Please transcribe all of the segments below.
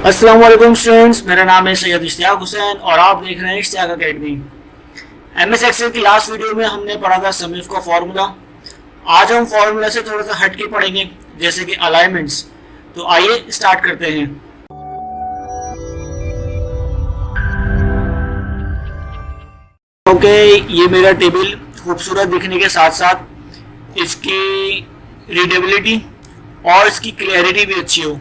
अस्सलाम वालेकुम स्टूडेंट्स, मेरा नाम है सैयद इश्तियाक हुसैन और आप देख रहे हैं इश्तियाक अकेडमी। एमएस एक्सेल की लास्ट वीडियो में हमने पढ़ा था समिफ का फॉर्मूला। आज हम फॉर्मूला से थोड़ा सा हट के पढ़ेंगे, जैसे कि अलाइनमेंट्स। तो आइए स्टार्ट करते हैं। ओके, ये मेरा टेबल खूबसूरत दिखने के साथ साथ इसकी रीडेबिलिटी और इसकी क्लैरिटी भी अच्छी हो।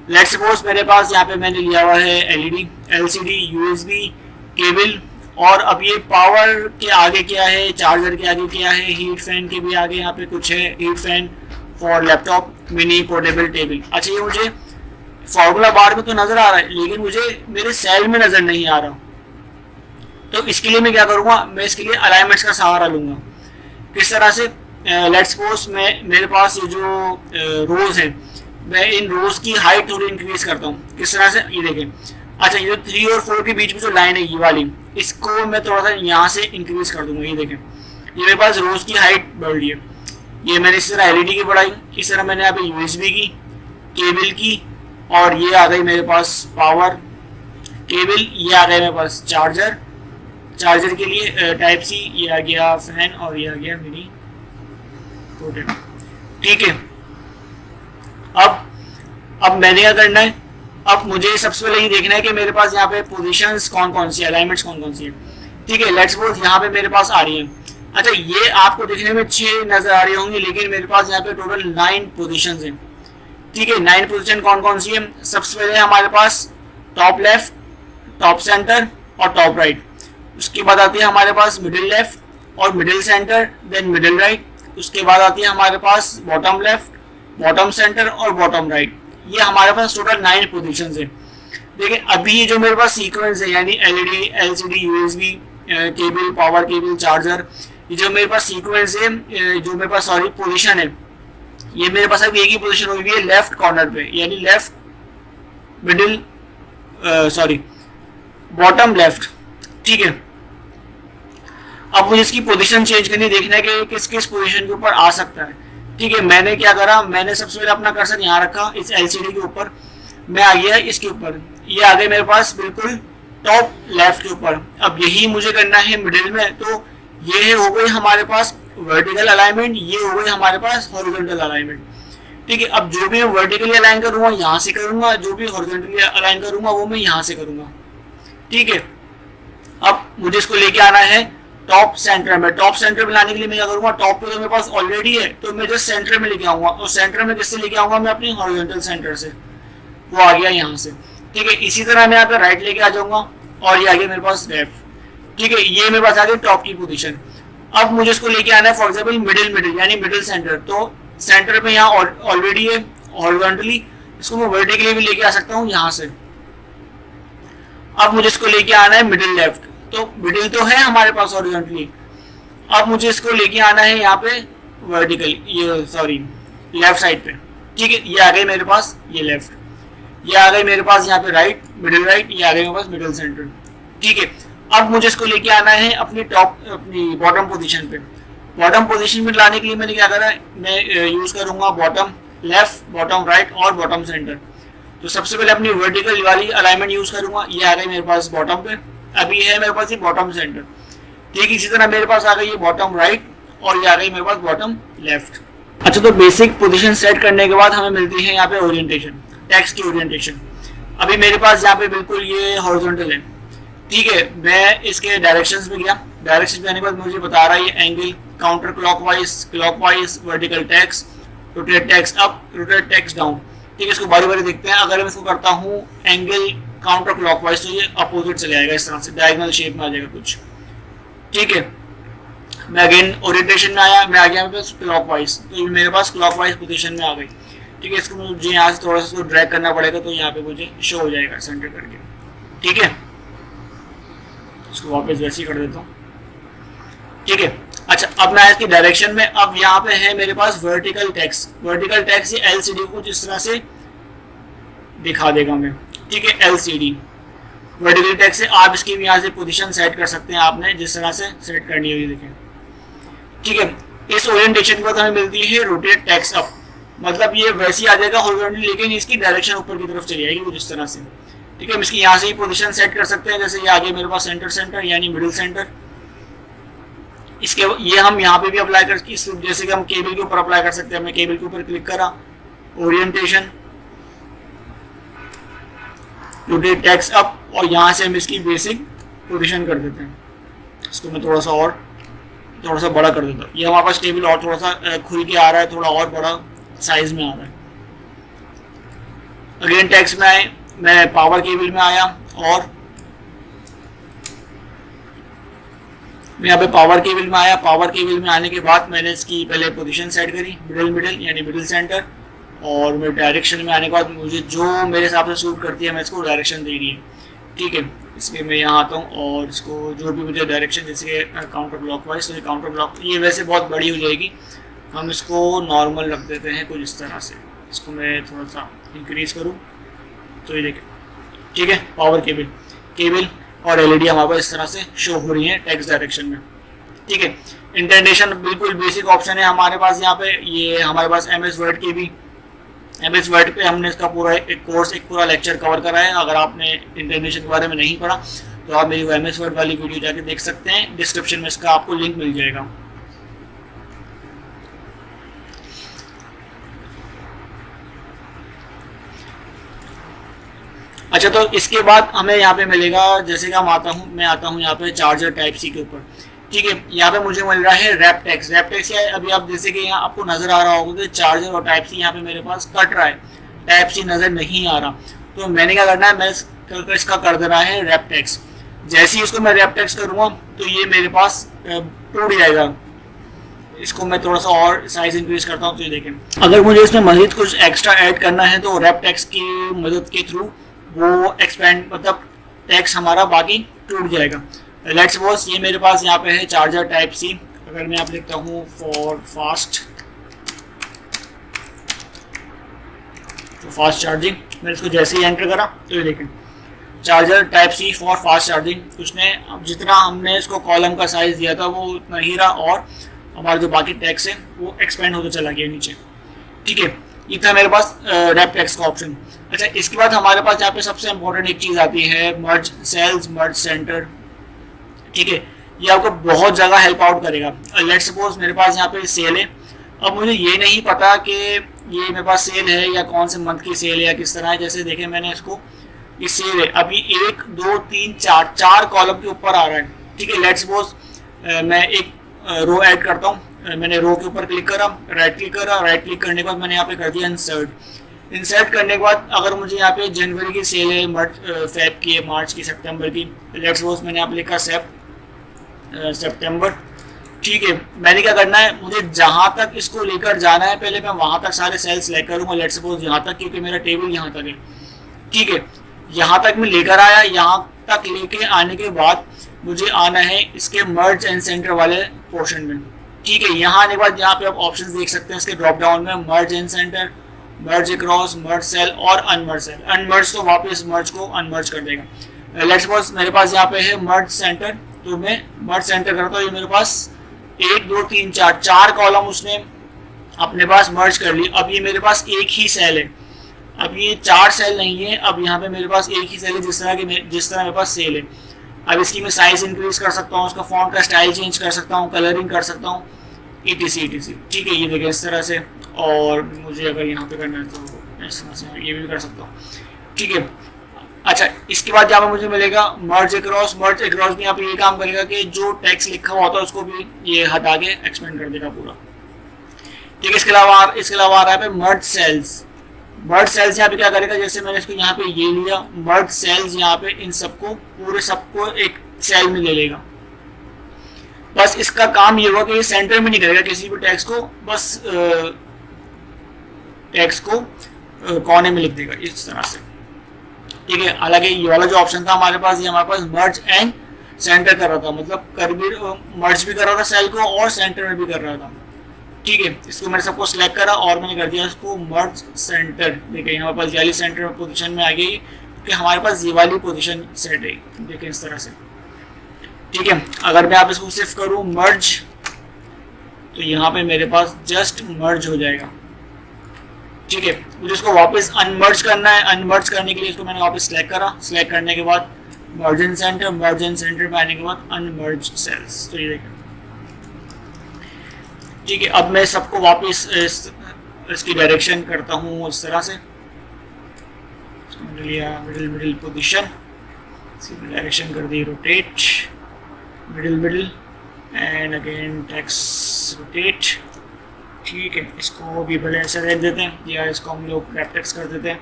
लेट्स सपोज मेरे पास यहाँ पे मैंने लिया हुआ है एलईडी, एलसीडी, यूएसबी केबल, और अब ये पावर के आगे क्या है, चार्जर के आगे क्या है, हीट फैन के भी आगे यहाँ पे कुछ है, heat fan for laptop, mini portable table. अच्छा, ये मुझे फॉर्मूला बार में तो नजर आ रहा है, लेकिन मुझे मेरे सेल में नजर नहीं आ रहा। तो इसके लिए मैं क्या करूँगा, मैं इसके लिए अलाइनमेंट्स का सहारा लूंगा। किस तरह से? लेट्स सपोज मेरे पास ये जो रोज है, मैं इन रोज की हाइट थोड़ी इंक्रीज करता हूँ। किस तरह से? ये देखें। अच्छा, ये जो 3 और 4 के बीच में जो लाइन है ये वाली, इसको मैं थोड़ा सा यहाँ से इंक्रीज कर दूंगा। ये देखें, ये मेरे पास रोज की हाइट बढ़ रही है। ये मैंने इस तरह एलईडी की बढ़ाई, इस तरह मैंने यहाँ पे यूएसबी की, केबल की, और ये आ गई मेरे पास पावर केबल, ये आ गया मेरे पास चार्जर, चार्जर के लिए टाइप सी, ये आ गया फैन, और ये आ गया मिनी पोर्टेबल। ठीक है। अब मैंने क्या करना है, अब मुझे सबसे पहले ये देखना है कि मेरे पास यहाँ पे पोजीशंस कौन कौन सी है, अलाइनमेंट्स कौन कौन सी है। ठीक है, लेट्स सपोज यहाँ पे मेरे पास आ रही है। अच्छा, ये आपको देखने में 6 नजर आ रही होंगी, लेकिन मेरे पास यहाँ पे टोटल 9 पोजीशंस हैं। ठीक है, 9 पोजीशन कौन कौन सी है? सबसे पहले हमारे पास टॉप लेफ्ट, टॉप सेंटर और टॉप राइट। उसके बाद आती है हमारे पास मिडिल लेफ्ट और middle centre, then middle right. उसके बाद आती है हमारे पास बॉटम लेफ्ट, बॉटम सेंटर और बॉटम राइट। ये हमारे पास टोटल 9 पोजीशंस है। देखिए, अभी ये जो मेरे पास सीक्वेंस है, यानी LED, LCD, USB cable, power cable, charger, ये जो मेरे पास सीक्वेंस है, जो मेरे पास सॉरी पोजीशन है, ये मेरे पास अभी एक ही पोजीशन हुई है लेफ्ट कॉर्नर पे, यानी left middle sorry bottom left. ठीक है, अब मुझे इसकी पोजीशन चेंज करनी, देखना है कि किस किस पोजीशन के ऊपर आ सकता है। ठीक है, मैंने क्या करा, मैंने सबसे पहले अपना कर्सर यहाँ रखा इस एलसीडी के ऊपर, मैं आ गया इसके ऊपर, ये आ गए मेरे पास बिल्कुल टॉप लेफ्ट के ऊपर। अब यही मुझे करना है मिडिल में, तो ये हो गई हमारे पास वर्टिकल अलाइनमेंट, ये हो गई हमारे पास हॉरिजॉन्टल अलाइनमेंट। ठीक है, अब जो भी मैं वर्टिकली अलाइन करूंगा यहाँ से करूंगा, जो भी हॉरिजॉन्टली अलाइन करूंगा वो मैं यहाँ से करूंगा। ठीक है, अब मुझे इसको लेके आना है टॉप सेंटर में। टॉप सेंटर में लाने के लिए मैं क्या करूंगा, टॉप पे तो मेरे पास ऑलरेडी है, तो मैं जस्ट सेंटर में लेके आऊंगा, और सेंटर में किससे लेके आऊंगा, मैं अपनी हॉरिजॉन्टल सेंटर से, वो आ गया यहाँ से। ठीक है, इसी तरह मैं यहाँ पे राइट लेके आ जाऊंगा, और ये आ गया मेरे पास लेफ्ट। ठीक है, ये मेरे पास आ गया टॉप की पोजीशन। अब मुझे इसको लेके आना है फॉर एग्जाम्पल मिडिल यानी मिडिल सेंटर, तो सेंटर में यहाँ ऑलरेडी है हॉरिजॉन्टली, इसको मैं वर्टिकली भी लेके आ सकता हूँ यहाँ से। अब मुझे इसको लेके आना है मिडिल लेफ्ट, तो मिडिल तो है हमारे पास हॉरिजॉन्टली, अब मुझे इसको लेके आना है यहाँ पे वर्टिकल, ये सॉरी लेफ्ट साइड पे। ठीक है, ये आ गई मेरे पास ये लेफ्ट, ये आ गई मेरे पास यहाँ पे राइट, मिडिल राइट, ये आ गई मेरे पास मिडिल सेंटर। ठीक है, अब मुझे इसको लेके आना है अपनी बॉटम पोजीशन पे। बॉटम पोजीशन में लाने के लिए मैंने क्या करा, मैं यूज करूंगा बॉटम लेफ्ट, बॉटम राइट और बॉटम सेंटर। तो सबसे पहले अपनी वर्टिकल वाली अलाइनमेंट यूज करूंगा, ये आ गई मेरे पास बॉटम पे, अभी है मेरे पास ये बॉटम सेंटर। ठीक, इसी तरह मेरे पास आ गई ये बॉटम राइट, और ये आ गई मेरे पास बॉटम लेफ्ट। अच्छा, तो बेसिक पोजीशन सेट करने के बाद हमें मिलती है यहाँ पे ओरिएंटेशन, टेक्स्ट की ओरिएंटेशन। अभी मेरे पास यहाँ पे बिल्कुल ये हॉरिजॉन्टल है। ठीक है, मैं इसके डायरेक्शंस में गया, डायरेक्शन में आने के बाद मुझे बता रहा है ये angle, counter clockwise, vertical text, rotate text up, rotate text down. ठीक है, इसको बारी बारी देखते हैं। अगर मैं इसको करता हूँ एंगल काउंटर क्लॉकवाइज, तो ये अपोजिट चले जाएगा, इस तरह से डायगोनल शेप में आ जाएगा कुछ। ठीक है, मैं अगेन ओरिएंटेशन में आया, मैं आ गया मेरे पास क्लॉकवाइज, तो ये मेरे पास क्लॉकवाइज पोजीशन में आ गई। ठीक है, इसको मुझे यहाँ से थोड़ा सा इसको ड्रैग करना पड़ेगा, तो यहाँ पे मुझे शो हो जाएगा सेंटर करके। ठीक है, इसको वापस वैसे ही कर देता हूँ। ठीक है, अच्छा, अब मैं इसकी डायरेक्शन में, अब यहाँ पे है मेरे पास वर्टिकल टेक्स्ट। वर्टिकल टेक्स्ट ये एलसीडी को जिस तरह से दिखा देगा मैं। ठीक है, एलसीडी वर्टिकल टेक्स्ट से आप इसकी भी यहाँ से पोजीशन सेट कर सकते हैं, आपने जिस तरह से सेट करनी होगी। देखें, ठीक है, इस ओरिएंटेशन के बाद हमें मिलती है रोटेट टेक्स्ट अप। मतलब ये वैसे ही आ जाएगा हॉरिजॉन्टली, लेकिन इसकी डायरेक्शन ऊपर की तरफ चली जाएगी कुछ इस तरह से। ठीक है, हम इसकी यहाँ से ही पोजीशन सेट कर सकते हैं, जैसे ये आगे मेरे पास सेंटर सेंटर यानी मिडिल सेंटर। इसके ये हम यहाँ पे भी अप्लाई कर, जैसे कि हम केबल के ऊपर अप्लाई कर सकते हैं। हमने केबल के ऊपर क्लिक करा, ओरिएंटेशन, रोटेट टेक्स्ट अप, और यहाँ से हम इसकी बेसिक पोजीशन कर देते हैं। इसको मैं थोड़ा सा बड़ा कर देता हूँ। ये हमारे पास टेबल और थोड़ा सा खुल के आ रहा है, थोड़ा और बड़ा साइज में आ रहा है। अगेन टेक्स्ट में आए, मैं पावर केबल में आया और मैं यहाँ पे पावर केबल में आया। पावर केबल में आने के बाद मैंने इसकी पहले पोजीशन सेट करी, मिडिल यानी मिडिल सेंटर, और मैं डायरेक्शन में आने के बाद मुझे जो मेरे हिसाब से सूट करती है मैं इसको डायरेक्शन दे रही है। ठीक है, इसके मैं यहाँ आता हूँ और इसको जो भी मुझे डायरेक्शन, जैसे काउंटर ब्लॉक वाइज, तो ये काउंटर ब्लॉक, ये वैसे बहुत बड़ी हो जाएगी, हम इसको नॉर्मल रख देते हैं कुछ इस तरह से। इसको मैं थोड़ा सा इंक्रीज करूँ तो ये देखें। ठीक है, पावर केबल और एलईडी हमारे पास इस तरह से शो हो रही है टेक्स्ट डायरेक्शन में। ठीक है, इंडेंटेशन बिल्कुल बेसिक ऑप्शन है हमारे पास यहाँ पे। ये हमारे पास एमएस वर्ड की भी, एमएस वर्ड पे हमने इसका पूरा एक कोर्स, एक पूरा लेक्चर कवर करा है। अगर आपने इंडेंटेशन के बारे में नहीं पढ़ा तो आप मेरी एमएस वर्ड वाली वीडियो जाके देख सकते हैं, डिस्क्रिप्शन में इसका आपको लिंक मिल जाएगा। अच्छा, तो इसके बाद हमें यहाँ पे मिलेगा, जैसे कि मैं आता हूँ यहाँ पे चार्जर टाइप सी के ऊपर। ठीक है, यहाँ पे मुझे मिल रहा है रैप टेक्स्ट। अभी आप जैसे कि यहाँ आपको नजर आ रहा होगा कि चार्जर और टाइप सी यहाँ पे मेरे पास कट रहा है, टाइप सी नजर नहीं आ रहा। तो मैंने क्या करना है, मैं इसका कर देना है रैप टेक्स्ट। जैसे ही इसको मैं रैप टेक्स्ट करूँगा तो ये मेरे पास टूट जाएगा। इसको मैं थोड़ा सा और साइज इंक्रीज करता हूँ तो ये देखें। अगर मुझे इसमें मजीद कुछ एक्स्ट्रा ऐड करना है तो रैप टेक्स्ट की मदद के थ्रू वो एक्सपेंड, मतलब टेक्स्ट हमारा बाकी टूट जाएगा। लेट्स सपोज ये मेरे पास यहाँ पे है चार्जर टाइप सी। अगर मैं आप लिखता हूँ फॉर फास्ट चार्जिंग, मैंने इसको जैसे ही एंटर करा तो ये देखें charger type C for fast charging. उसने अब जितना हमने इसको कॉलम का साइज दिया था वो उतना ही रहा, और हमारा जो बाकी टेक्स्ट है वो एक्सपेंड होता चला गया नीचे। ठीक है, ये था मेरे पास रैप टेक्स्ट का ऑप्शन। अच्छा, इसके बाद हमारे पास यहाँ पे सबसे इंपॉर्टेंट एक चीज़ आती है, मर्ज सेल्स, मर्ज सेंटर। ठीक है, ये आपको बहुत जगह हेल्प आउट करेगा। लेट्स सपोज मेरे पास यहाँ पे सेल है। अब मुझे ये नहीं पता कि ये मेरे पास सेल है या कौन से मंथ की सेल है या किस तरह है। जैसे देखें मैंने इसको, ये सेल है, अभी 1 2 3 4 कॉलम के ऊपर आ रहा है। ठीक है, लेट्स सपोज मैं एक रो ऐड करता हूँ। मैंने रो के ऊपर क्लिक करा, राइट क्लिक करने के बाद मैंने यहाँ पे कर दिया इंसर्ट करने के बाद अगर मुझे यहाँ पे जनवरी की सेल है, फेब की है, मार्च की, सितंबर की, लेट्स सपोज मैंने यहाँ पे लिखा सितंबर। ठीक है, मैंने क्या करना है, मुझे जहाँ तक इसको लेकर जाना है पहले मैं वहाँ तक सारे सेल सेलेक्ट करूँगा। लेट्स सपोज यहाँ तक, क्योंकि मेरा टेबल यहाँ तक है। ठीक है, यहाँ तक मैं लेकर आया, यहाँ तक लेके आने के बाद मुझे आना है इसके मर्ज एंड सेंटर वाले पोर्शन में। ठीक है, यहाँ आने के बाद यहाँ पे आप ऑप्शंस देख सकते हैं इसके ड्रॉप डाउन में, merge and centre, merge across, merge cell और अनमर्ज सेल। अनमर्ज तो वापस मर्ज को अनमर्ज कर देगा। लेट्स सपोज मेरे पास यहाँ पे है मर्ज सेंटर, तो मैं मर्ज सेंटर करता हूँ। ये मेरे पास 1 2 3 4 कॉलम उसने अपने पास मर्ज कर ली। अब ये मेरे पास एक ही सेल है, अब ये 4 सेल नहीं है। अब यहाँ पे मेरे पास एक ही सेल है, जिस तरह मेरे पास सेल है। अब इसकी मैं साइज इंक्रीज कर सकता हूँ, उसका फॉन्ट का स्टाइल चेंज कर सकता हूँ, कलरिंग कर सकता हूँ, etc। ठीक है, ये देखिए इस तरह से। और मुझे अगर यहाँ पे करना है तो इस तरह से ये भी कर सकता हूँ। ठीक है, अच्छा, इसके बाद यहाँ पे मुझे मिलेगा मर्ज अक्रॉस। मर्ज अक्रॉस भी यहाँ पे ये काम करेगा कि जो टेक्स्ट लिखा हुआ होता है उसको भी ये हटा के एक्सपेंड कर देगा पूरा। ठीक है, इसके अलावा आ रहा है मर्ज सेल्स। मर्ज सेल्स यहाँ पे क्या करेगा, जैसे मैंने इसको यहाँ पे ये लिया, मर्ज सेल्स यहाँ पे इन सबको सबको एक सेल में ले लेगा। बस इसका काम ये होगा कि ये सेंटर में नहीं करेगा किसी भी टेक्स्ट को, बस टेक्स्ट को कोने में लिख देगा इस तरह से। ठीक है, हालांकि ये वाला जो ऑप्शन था हमारे पास, ये हमारे पास मर्ज एंड सेंटर कर रहा था, मतलब मर्ज भी कर रहा था सेल को और सेंटर में भी कर रहा था। ठीक है, इसको मैंने सबको सिलेक्ट करा और मैंने कर दिया इसको मर्ज सेंटर। देखिए हमारे पास ये वाली सेंटर पोजीशन में आ गई, क्योंकि हमारे पास ये वाली पोजीशन सेट है। देखिए इस तरह से। ठीक है, अगर मैं आप इसको सिर्फ करूँ मर्ज, तो यहाँ पे मेरे पास जस्ट मर्ज हो जाएगा। ठीक है, मुझे इसको वापस अनमर्ज करना है। अनमर्ज करने के लिए इसको मैंने वापस सिलेक्ट करा, सिलेक्ट करने के बाद मर्जन सेंटर, मर्जन सेंटर में आने के बाद अनमर्ज सेल्स, तो ये देखिए। ठीक है, अब मैं सबको वापस इसकी डायरेक्शन करता हूँ इस तरह से, लिया मिडिल मिडिल पोजीशन, इसकी डायरेक्शन कर दी rotate, middle middle and again text rotate. ठीक है, इसको भी भले ऐसे रख देते हैं या इसको हम लोग रेक्टेक्स कर देते हैं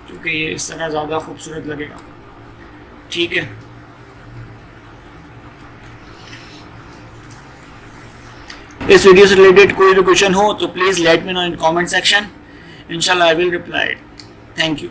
क्योंकि ये इस तरह ज़्यादा खूबसूरत लगेगा। ठीक है, इस वीडियो से रिलेटेड कोई भी क्वेश्चन हो तो please let me know in comment section, इंशाल्लाह I will reply. Thank you.